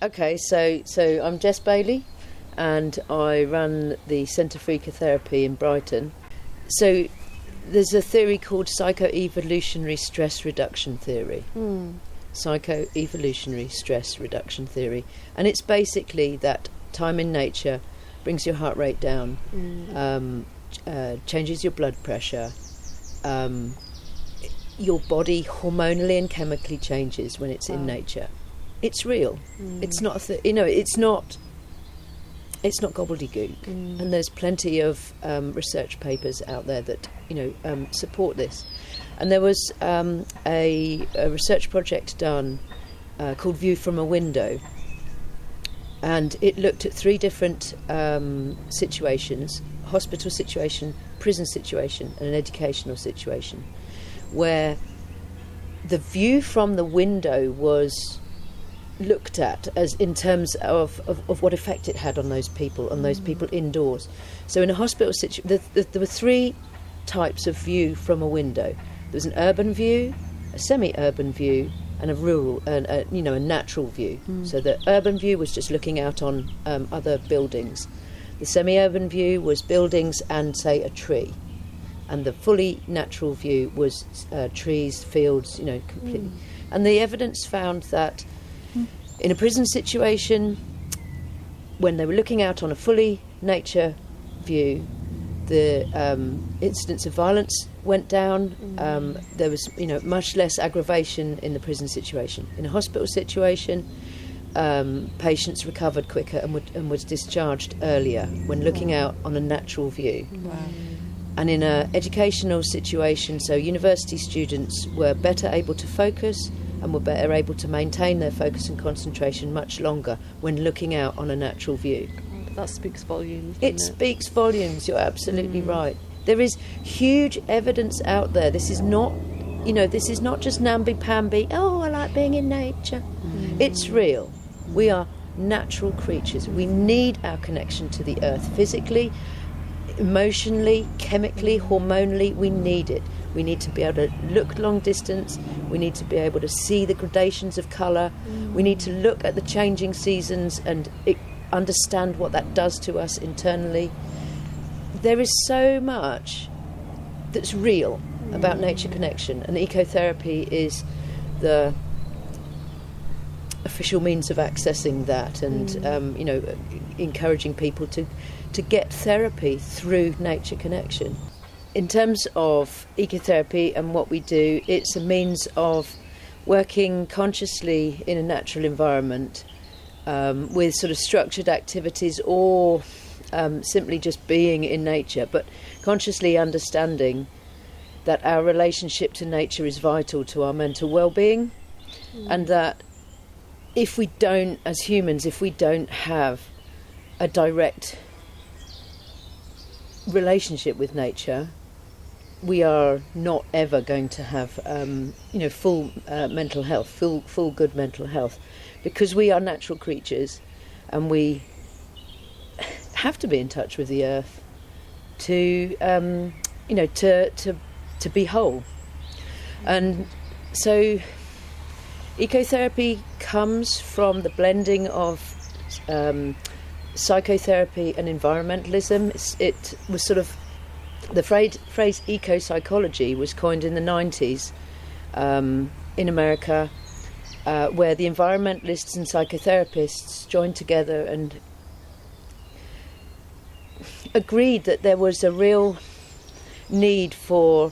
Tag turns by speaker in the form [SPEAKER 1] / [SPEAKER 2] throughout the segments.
[SPEAKER 1] Okay, so I'm Jess Bayley, and I run the Centre for Ecotherapy in Brighton. So there's a theory called psycho-evolutionary stress reduction theory. Psycho-evolutionary stress reduction theory. And it's basically that time in nature brings your heart rate down, changes your blood pressure, your body hormonally and chemically changes when it's in nature. It's real. It's not it's not gobbledygook. And there's plenty of research papers out there that support this. And there was a research project done called View from a Window, and it looked at 3 different situations: hospital situation, prison situation, and an educational situation, where the view from the window was looked at as in terms of what effect it had on those people indoors. So in a hospital situation, there were 3 types of view from a window. There was an urban view, a semi-urban view, and a rural, a natural view. So the urban view was just looking out on other buildings. The semi-urban view was buildings and, say, a tree. And the fully natural view was trees, fields, completely. And the evidence found that in a prison situation, when they were looking out on a fully nature view, the incidence of violence went down. There was, much less aggravation in the prison situation. In a hospital situation, patients recovered quicker and was discharged earlier when looking out on a natural view.
[SPEAKER 2] Wow.
[SPEAKER 1] And in an educational situation, so university students were better able to focus and were better able to maintain their focus and concentration much longer when looking out on a natural view.
[SPEAKER 2] That speaks volumes.
[SPEAKER 1] It speaks volumes, you're absolutely right. There is huge evidence out there. This is not, this is not just namby-pamby, oh, I like being in nature. It's real. We are natural creatures. We need our connection to the earth physically, emotionally, chemically, hormonally. We need it. We need to be able to look long distance. We need to be able to see the gradations of colour. We need to look at the changing seasons and understand what that does to us internally. There is so much that's real about nature connection, and ecotherapy is the official means of accessing that and encouraging people to get therapy through nature connection. In terms of ecotherapy and what we do, it's a means of working consciously in a natural environment with sort of structured activities or simply just being in nature, but consciously understanding that our relationship to nature is vital to our mental well-being, and that if we don't, as humans, if we don't have a direct relationship with nature, we are not ever going to have full mental health, full good mental health, because we are natural creatures and we have to be in touch with the earth to be whole. And so ecotherapy comes from the blending of psychotherapy and environmentalism. It was sort of, the phrase eco-psychology was coined in the 90s in America, where the environmentalists and psychotherapists joined together and agreed that there was a real need for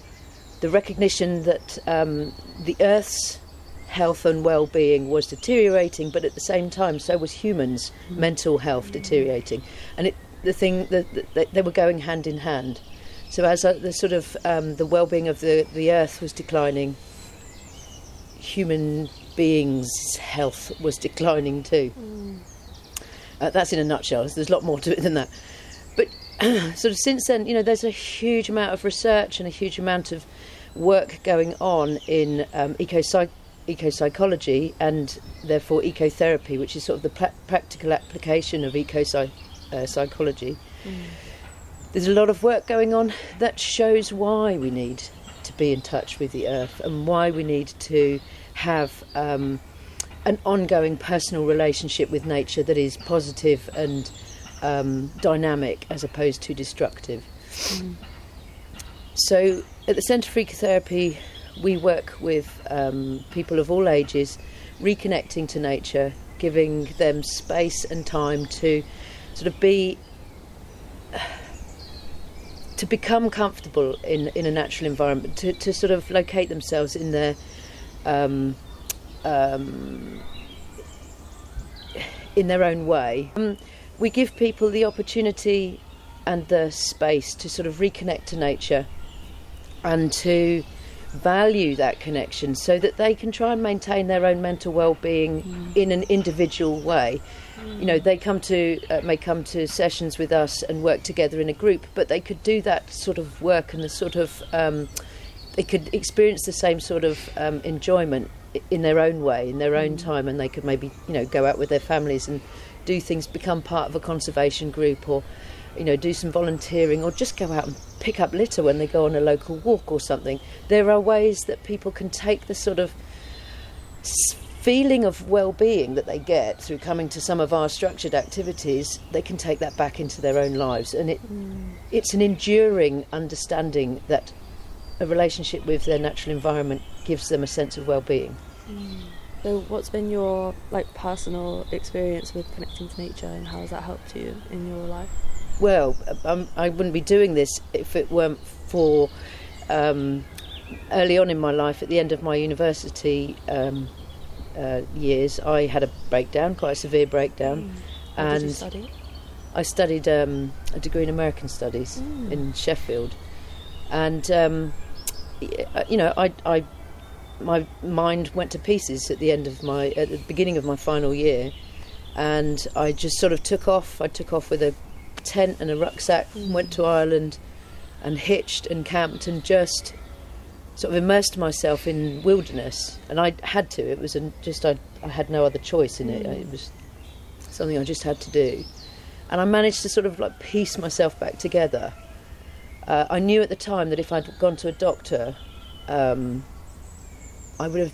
[SPEAKER 1] the recognition that the Earth's health and well-being was deteriorating, but at the same time so was humans' mental health deteriorating, and they were going hand in hand. So as the sort of the well-being of the Earth was declining, human beings' health was declining too. That's in a nutshell. There's a lot more to it than that. But sort of since then, there's a huge amount of research and a huge amount of work going on in eco-psychology and therefore ecotherapy, which is sort of the practical application of eco-psychology. There's a lot of work going on that shows why we need to be in touch with the earth and why we need to have an ongoing personal relationship with nature that is positive and dynamic as opposed to destructive. So at the Centre for Ecotherapy, we work with people of all ages, reconnecting to nature, giving them space and time to sort of to become comfortable in a natural environment, to sort of locate themselves in their in their own way. We give people the opportunity and the space to sort of reconnect to nature and to value that connection so that they can try and maintain their own mental well-being in an individual way. You know, they may come to sessions with us and work together in a group, but they could do that sort of work and the sort of they could experience the same sort of enjoyment in their own way, in their own time, and they could maybe, you know, go out with their families and do things, become part of a conservation group, or, you know, do some volunteering, or just go out and pick up litter when they go on a local walk or something. There are ways that people can take the sort of feeling of well-being that they get through coming to some of our structured activities, they can take that back into their own lives, and it's an enduring understanding that a relationship with their natural environment gives them a sense of well-being.
[SPEAKER 2] So what's been your personal experience with connecting to nature, and how has that helped you in your life?
[SPEAKER 1] Well, I wouldn't be doing this if it weren't for early on in my life, at the end of my university years, I had a breakdown, quite a severe breakdown.
[SPEAKER 2] What did you study?
[SPEAKER 1] I studied a degree in American Studies in Sheffield, and you know, my mind went to pieces at the beginning of my final year, and I just sort of took off. I took off with a tent and a rucksack, went to Ireland, and hitched and camped and just sort of immersed myself in wilderness. And I had to. It was I had no other choice in it. It was something I just had to do, and I managed to sort of piece myself back together. I knew at the time that if I'd gone to a doctor, I would have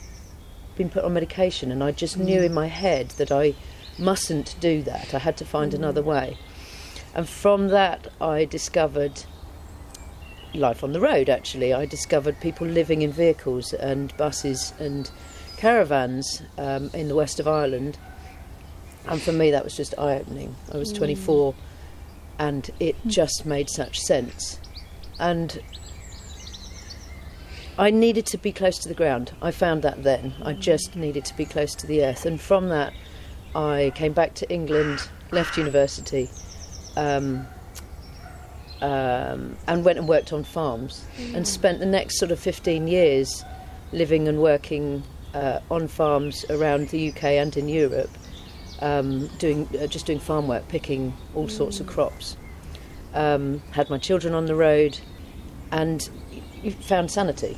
[SPEAKER 1] been put on medication, and I just knew in my head that I mustn't do that. I had to find another way. And from that I discovered life on the road, actually. I discovered people living in vehicles and buses and caravans in the west of Ireland, and for me that was just eye-opening. I was 24 and it just made such sense, and I needed to be close to the ground. I found that then. I just needed to be close to the earth, and from that I came back to England, left university, and went and worked on farms, and spent the next sort of 15 years living and working on farms around the UK and in Europe, doing farm work, picking all sorts of crops. Had my children on the road, and found sanity.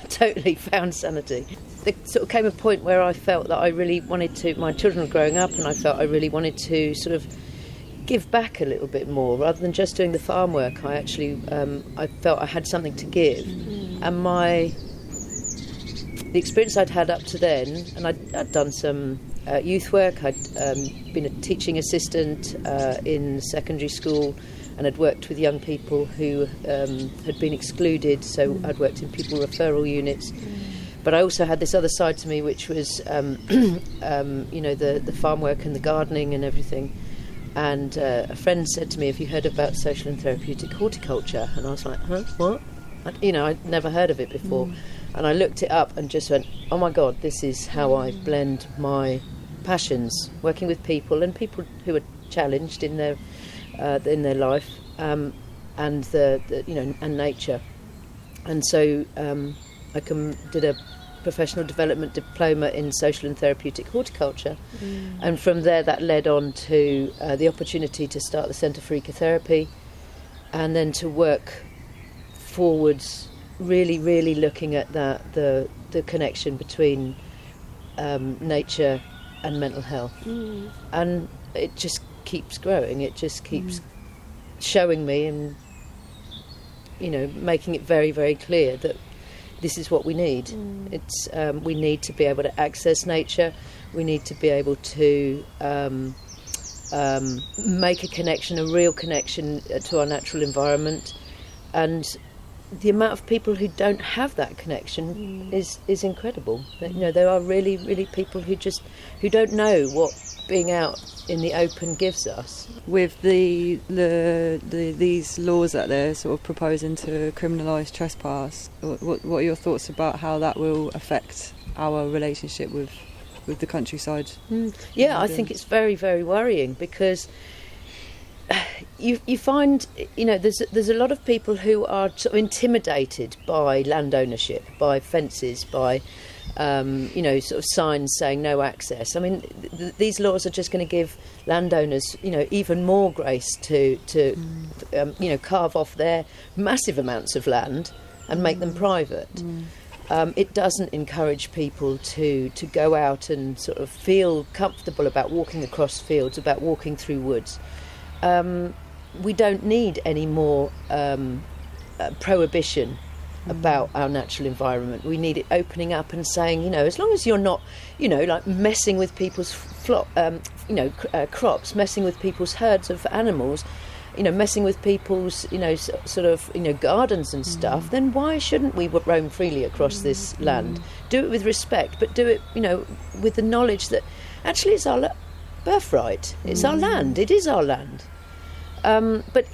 [SPEAKER 1] Totally found sanity. There sort of came a point where I felt that I really wanted to, my children were growing up, and I felt I really wanted to sort of give back a little bit more, rather than just doing the farm work. I actually I felt I had something to give, and the experience I'd had up to then, and I'd done some youth work. I'd been a teaching assistant in secondary school, and had worked with young people who had been excluded, so I'd worked in pupil referral units. But I also had this other side to me, which was you know, the farm work and the gardening and everything. And a friend said to me, "Have you heard about social and therapeutic horticulture?" And I was like, "Huh? What?" You know, I'd never heard of it before. And I looked it up and just went, "Oh my God, this is how I blend my passions, working with people, and people who are challenged in their life, and the you know, and nature." And so I did a professional development diploma in social and therapeutic horticulture, and from there that led on to the opportunity to start the Centre for Ecotherapy, and then to work forwards, really looking at the connection between nature and mental health. And it just keeps growing. It just keeps showing me, and you know, making it very clear that this is what we need. It's we need to be able to access nature. We need to be able to make a connection, a real connection to our natural environment. And the amount of people who don't have that connection is incredible. There are really, really people who don't know what being out in the open gives us.
[SPEAKER 3] With these laws that they're sort of proposing to criminalise trespass, what are your thoughts about how that will affect our relationship with the countryside?
[SPEAKER 1] Yeah, I think it's very, very worrying, because you find, there's a lot of people who are sort of intimidated by land ownership, by fences, by sort of signs saying no access. I mean, these laws are just going to give landowners, even more grace to carve off their massive amounts of land and make them private. It doesn't encourage people to go out and sort of feel comfortable about walking across fields, about walking through woods. We don't need any more prohibition about our natural environment. We need it opening up and saying, as long as you're not, like messing with people's crops, messing with people's herds of animals, messing with people's, gardens and stuff, then why shouldn't we roam freely across this land? Do it with respect, but do it, with the knowledge that actually it's our birthright. It's our land. It is our land. But,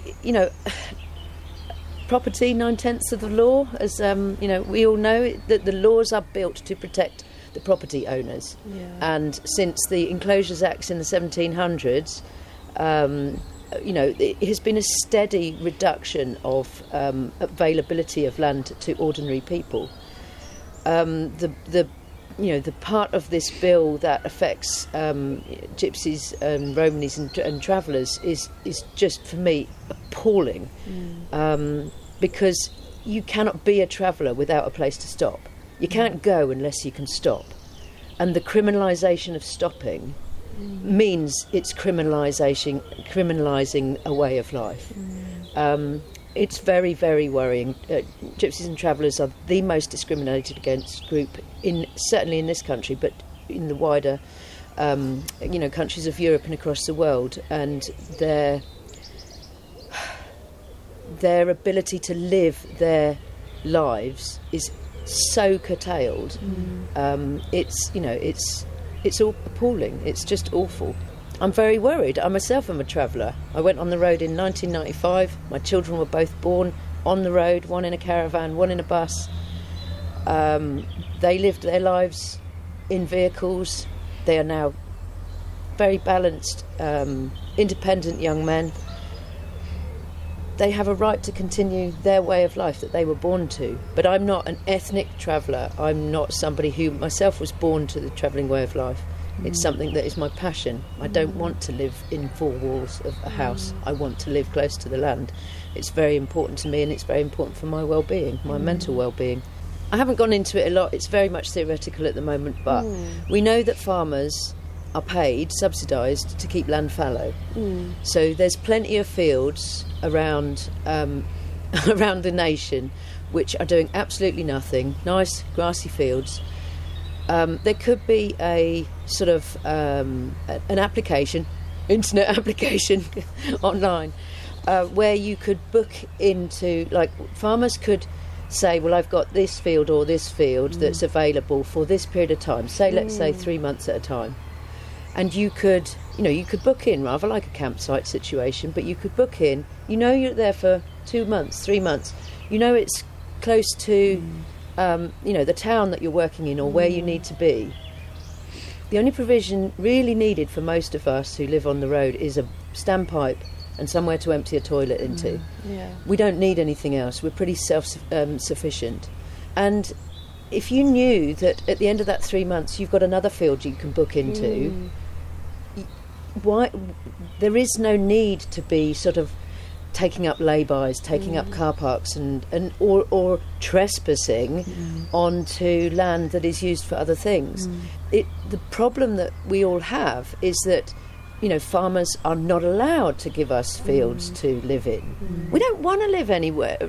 [SPEAKER 1] property, 9/10 of the law, as we all know, that the laws are built to protect the property owners.
[SPEAKER 2] Yeah.
[SPEAKER 1] And since the Enclosures Acts in the 1700s, it has been a steady reduction of availability of land to ordinary people. The part of this bill that affects gypsies and Romanies and travellers is just, for me, appalling. Because you cannot be a traveller without a place to stop. You can't go unless you can stop. And the criminalisation of stopping means it's criminalising a way of life. It's very, very worrying. Gypsies and travellers are the most discriminated against group, certainly in this country, but in the wider, countries of Europe and across the world. And their ability to live their lives is so curtailed. It's all appalling. It's just awful. I'm very worried. I myself am a traveller. I went on the road in 1995. My children were both born on the road, one in a caravan, one in a bus. They lived their lives in vehicles. They are now very balanced, independent young men. They have a right to continue their way of life that they were born to. But I'm not an ethnic traveller. I'm not somebody who myself was born to the travelling way of life. It's something that is my passion. I don't want to live in four walls of a house. I want to live close to the land. It's very important to me, and it's very important for my well-being, my mental well-being. I haven't gone into it a lot. It's very much theoretical at the moment, but we know that farmers are paid, subsidised, to keep land fallow. So there's plenty of fields around around the nation which are doing absolutely nothing, nice grassy fields. There could be a sort of an application, internet application online, where you could book into, like, farmers could say, well, I've got this field or this field that's available for this period of time, say, let's say 3 months at a time. And you could book in, rather like a campsite situation, but you could book in, you're there for 2 months, 3 months, it's close to the town that you're working in or where you need to be. The only provision really needed for most of us who live on the road is a standpipe and somewhere to empty a toilet into. We don't need anything else. We're pretty self-sufficient. And if you knew that at the end of that 3 months you've got another field you can book into, why there is no need to be sort of taking up lay-bys, taking up car parks or trespassing onto land that is used for other things. The problem that we all have is that farmers are not allowed to give us fields to live in. We don't want to live anywhere,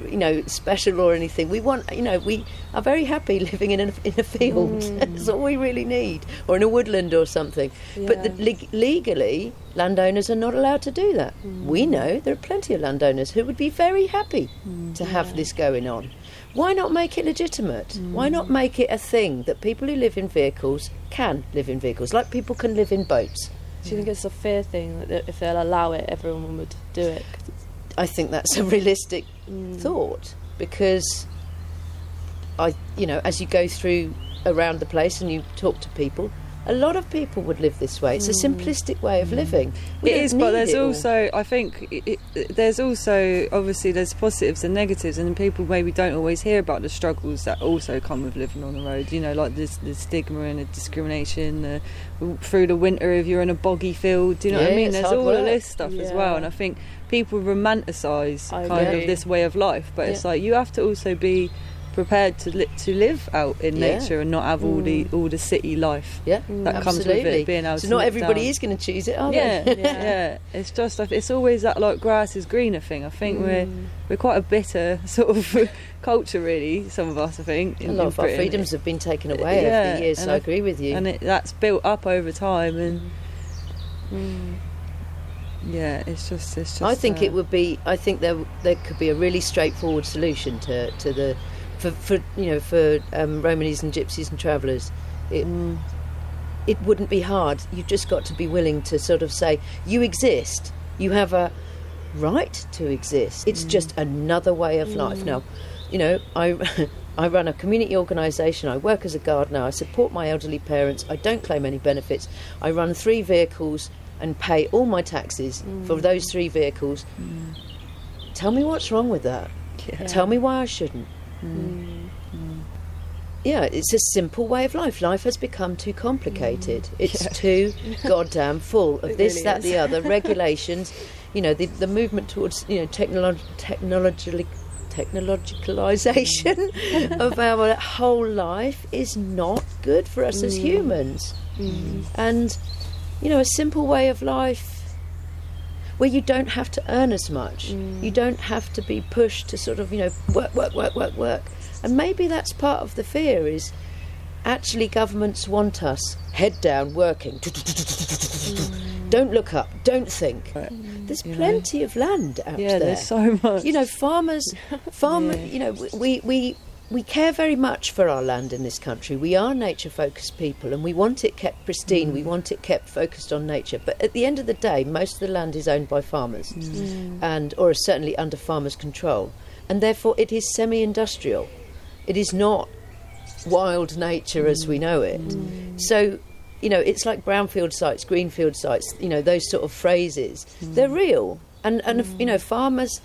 [SPEAKER 1] special or anything. We want, we are very happy living in a field. That's all we really need, or in a woodland or something.
[SPEAKER 2] Yeah.
[SPEAKER 1] But legally, landowners are not allowed to do that. We know there are plenty of landowners who would be very happy to have this going on. Why not make it legitimate? Why not make it a thing that people who live in vehicles can live in vehicles, like people can live in boats?
[SPEAKER 2] Do you think it's a fear thing that if they'll allow it, everyone would do it?
[SPEAKER 1] I think that's a realistic thought, because as you go through around the place and you talk to people, a lot of people would live this way. It's a simplistic way of living.
[SPEAKER 3] It is, but there's also, I think, there's also, obviously, there's positives and negatives, and people maybe don't always hear about the struggles that also come with living on the road. Like the stigma and the discrimination through the winter if you're in a boggy field. Do you know what I mean? There's all of this stuff as well, and I think people romanticise kind of this way of life, but it's like you have to also be prepared to live out in nature and not have all the city life that comes with it, being able to
[SPEAKER 1] not everybody
[SPEAKER 3] down.
[SPEAKER 1] is going to choose it, are they?
[SPEAKER 3] It's just it's always that like grass is greener thing. I think we're quite a bitter sort of culture, really, some of us, I think.
[SPEAKER 1] A lot of our freedoms have been taken away over the years, so I agree with you.
[SPEAKER 3] And that's built up over time, and it's just
[SPEAKER 1] I think it would be, I think there could be a really straightforward solution to the for Romanis and gypsies and travellers. It wouldn't be hard. You've just got to be willing to sort of say, you exist, you have a right to exist. It's just another way of life. Now, I run a community organisation, I work as a gardener, I support my elderly parents, I don't claim any benefits, I run 3 vehicles and pay all my taxes for those 3 vehicles. Tell me what's wrong with that. Tell me why I shouldn't. Yeah, it's a simple way of life. Life has become too complicated. It's too goddamn full of this,
[SPEAKER 2] really
[SPEAKER 1] that,
[SPEAKER 2] is.
[SPEAKER 1] the other, regulations. The movement towards technologicalisation of our whole life is not good for us as humans. And a simple way of life where you don't have to earn as much. You don't have to be pushed to sort of, work. And maybe that's part of the fear, is actually governments want us head down working. Don't look up, don't think. There's plenty of land out there.
[SPEAKER 3] There's so much.
[SPEAKER 1] Farmers, we care very much for our land in this country. We are nature-focused people, and we want it kept pristine. We want it kept focused on nature. But at the end of the day, most of the land is owned by farmers, or is certainly under farmers' control. And therefore, it is semi-industrial. It is not wild nature as we know it. So, it's like brownfield sites, greenfield sites. Those sort of phrases. They're real, and farmers.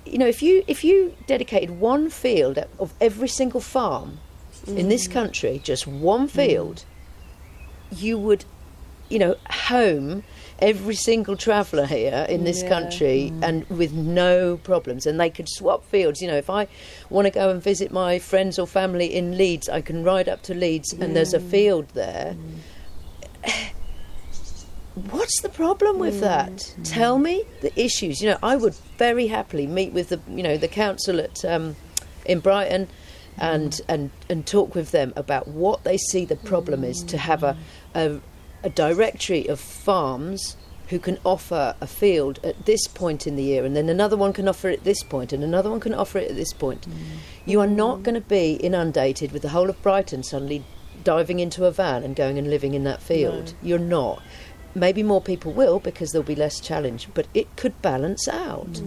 [SPEAKER 1] If you dedicated one field of every single farm in this country, just one field, you would, home every single traveller here in this country, and with no problems, and they could swap fields. If I want to go and visit my friends or family in Leeds, I can ride up to Leeds and there's a field there. What's the problem with that? Tell me the issues. I would very happily meet with the council at in Brighton and talk with them about what they see the problem is, to have a directory of farms who can offer a field at this point in the year, and then another one can offer it at this point, and another one can offer it at this point. You are not going to be inundated with the whole of Brighton suddenly diving into a van and going and living in that field. No. You're not. Maybe more people will, because there'll be less challenge, but it could balance out.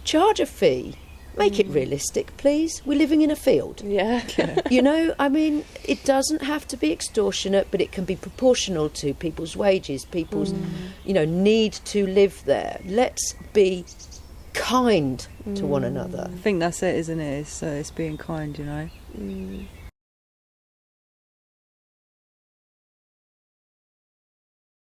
[SPEAKER 1] Charge a fee. Make it realistic, please. We're living in a field.
[SPEAKER 2] Yeah.
[SPEAKER 1] It doesn't have to be extortionate, but it can be proportional to people's wages, people's, need to live there. Let's be kind to one another.
[SPEAKER 3] I think that's it, isn't it? It's being kind,